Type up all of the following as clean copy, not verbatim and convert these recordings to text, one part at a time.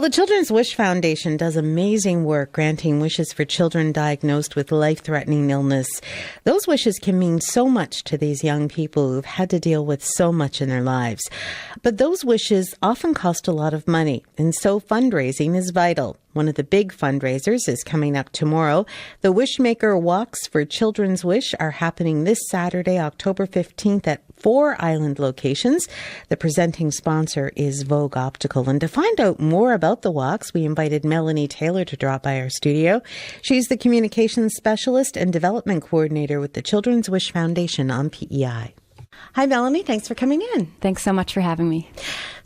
the Children's Wish Foundation does amazing work granting wishes for children diagnosed with life-threatening illness. Those wishes can mean so much to these young people who've had to deal with so much in their lives. But those wishes often cost a lot of money, and so fundraising is vital. One of the big fundraisers is coming up tomorrow. The Wishmaker Walks for Children's Wish are happening this Saturday, October 15th at 4 island locations. The presenting sponsor is Vogue Optical. And to find out more about the walks, we invited Melanie Taylor to drop by our studio. She's the communications specialist and development coordinator with the Children's Wish Foundation on PEI. Hi, Melanie. Thanks for coming in. Thanks so much for having me.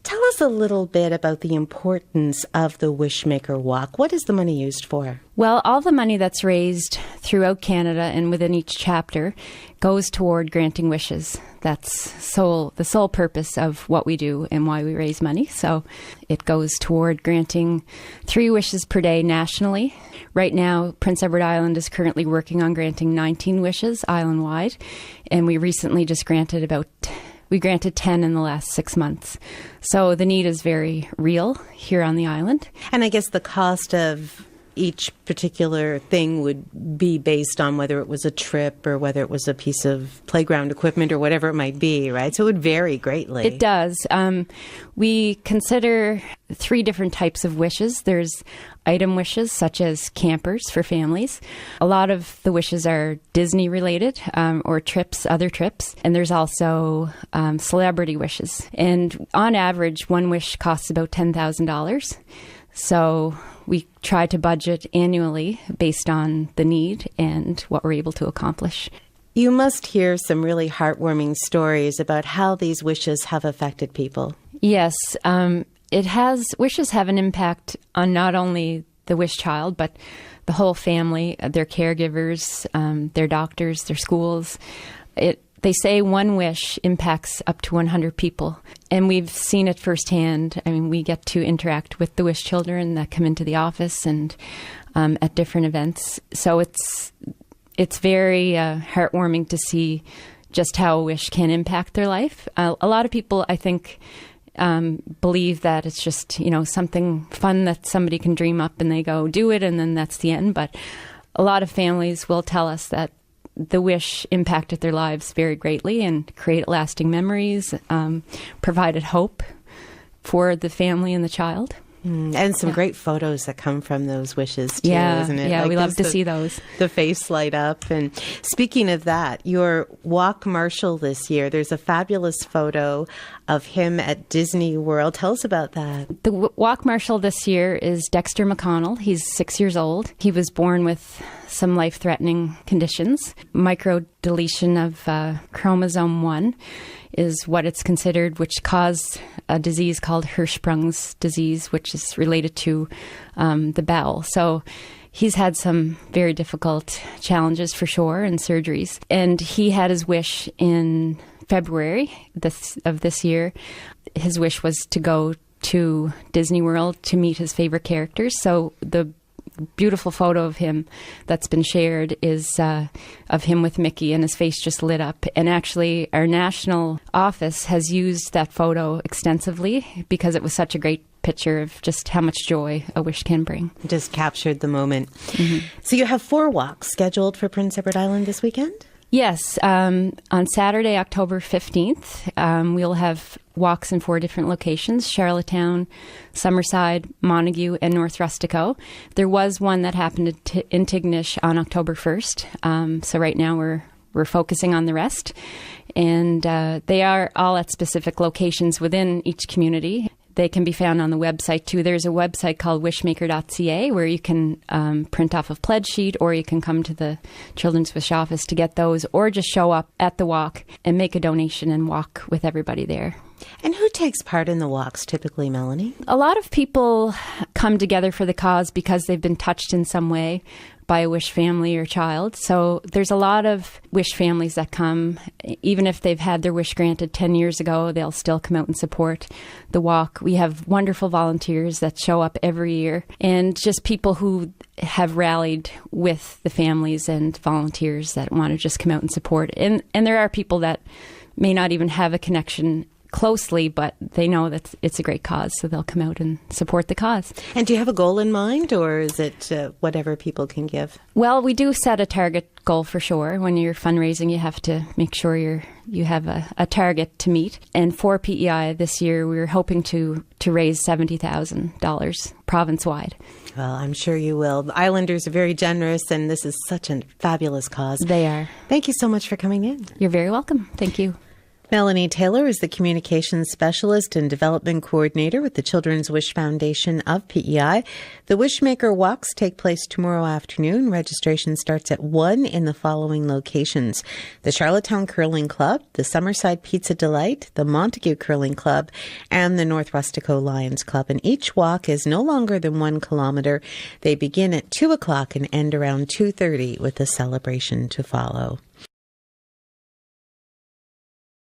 Tell us a little bit about the importance of the Wishmaker Walk. What is the money used for? Well, all the money that's raised throughout Canada and within each chapter goes toward granting wishes. That's the sole purpose of what we do and why we raise money. So it goes toward granting 3 wishes per day nationally. Right now, Prince Edward Island is currently working on granting 19 wishes island-wide, and we recently just granted 10 in the last 6 months. So the need is very real here on the island. And I guess the cost of each particular thing would be based on whether it was a trip or whether it was a piece of playground equipment or whatever it might be, right? So it would vary greatly. It does. We consider 3 different types of wishes. There's item wishes, such as campers for families. A lot of the wishes are Disney related or other trips. And there's also celebrity wishes. And on average, one wish costs about $10,000. So we try to budget annually based on the need and what we're able to accomplish. You must hear some really heartwarming stories about how these wishes have affected people. Yes, wishes have an impact on not only the wish child, but the whole family, their caregivers, their doctors, their schools. They say one wish impacts up to 100 people, and we've seen it firsthand. I mean, we get to interact with the wish children that come into the office and at different events. So it's very heartwarming to see just how a wish can impact their life. A lot of people, I think, believe that it's just, something fun that somebody can dream up and they go do it and then that's the end. But a lot of families will tell us that the wish impacted their lives very greatly and created lasting memories, provided hope for the family and the child. And some great photos that come from those wishes too, isn't it? Yeah, like we love to see those. The face light up. And speaking of that, your walk marshal this year, there's a fabulous photo of him at Disney World. Tell us about that. The walk marshal this year is Dexter McConnell. He's 6 years old. He was born with some life-threatening conditions. Microdeletion of chromosome 1 is what it's considered, which caused a disease called Hirschsprung's disease, which is related to the bowel. So he's had some very difficult challenges for sure and surgeries. And he had his wish in February of this year. His wish was to go to Disney World to meet his favorite characters. So the beautiful photo of him that's been shared is of him with Mickey, and his face just lit up. And actually, our national office has used that photo extensively because it was such a great picture of just how much joy a wish can bring. Just captured the moment. Mm-hmm. So you have 4 walks scheduled for Prince Edward Island this weekend? Yes. On Saturday, October 15th, we'll have walks in 4 different locations: Charlottetown, Summerside, Montague, and North Rustico. There was one that happened in Tignish on October 1st. So right now we're focusing on the rest. And they are all at specific locations within each community. They can be found on the website, too. There's a website called wishmaker.ca where you can print off a pledge sheet, or you can come to the Children's Wish office to get those, or just show up at the walk and make a donation and walk with everybody there. And who takes part in the walks typically, Melanie? A lot of people come together for the cause because they've been touched in some way by a wish family or child. So there's a lot of wish families that come. Even if they've had their wish granted 10 years ago, they'll still come out and support the walk. We have wonderful volunteers that show up every year, and just people who have rallied with the families and volunteers that want to just come out and support. And there are people that may not even have a connection closely, but they know that it's a great cause, so they'll come out and support the cause. And do you have a goal in mind, or is it whatever people can give? Well, we do set a target goal for sure. When you're fundraising, you have to make sure you have a target to meet. And for PEI this year, we're hoping to raise $70,000 province-wide. Well, I'm sure you will. The Islanders are very generous, and this is such a fabulous cause. They are. Thank you so much for coming in. You're very welcome. Thank you. Melanie Taylor is the Communications Specialist and Development Coordinator with the Children's Wish Foundation of PEI. The Wishmaker Walks take place tomorrow afternoon. Registration starts at 1 in the following locations: the Charlottetown Curling Club, the Summerside Pizza Delight, the Montague Curling Club, and the North Rustico Lions Club. And each walk is no longer than 1 kilometer. They begin at 2 o'clock and end around 2:30 with a celebration to follow.